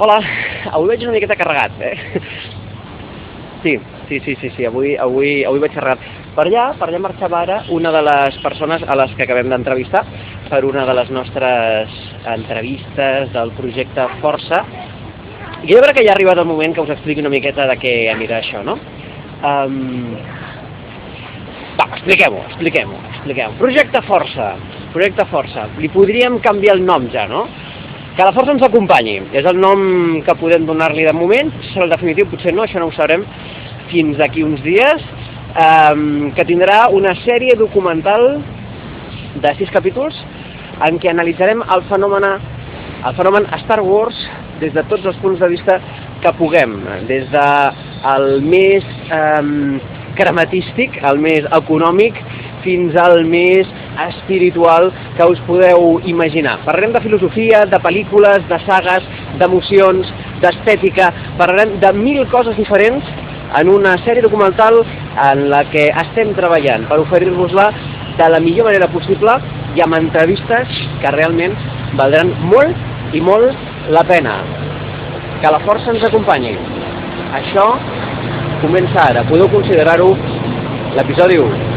Hola, avui veig una miqueta carregat, Sí, avui vaig carregat. Per allà marxava ara una de les persones a les que acabem d'entrevistar per una de les nostres entrevistes del projecte Força. I jo crec que ja ha arribat el moment que us expliqui una miqueta de què anirà això, no? Expliquem-ho. Projecte Força. Li podríem canviar el nom ja, no? Que la força ens acompanyi. És el nom que podem donar-li de moment. Serà el definitiu, potser no, això no ho sabrem fins d'aquí uns dies. Que tindrà una sèrie documental de 6 capítols en què analitzarem el fenomen Star Wars des de tots els punts de vista que puguem. Des del més crematístic, el més econòmic, fins al més espiritual que us podeu imaginar. Parlarem de filosofia, de pel·lícules, de sagues, d'emocions, d'estètica, parlarem de 1000 coses diferents en una sèrie documental en la que estem treballant per oferir-vos-la de la millor manera possible i amb entrevistes que realment valdran molt i molt la pena. Que la força ens acompanyi. Això comença ara. Podeu considerar-ho l'episodi 1.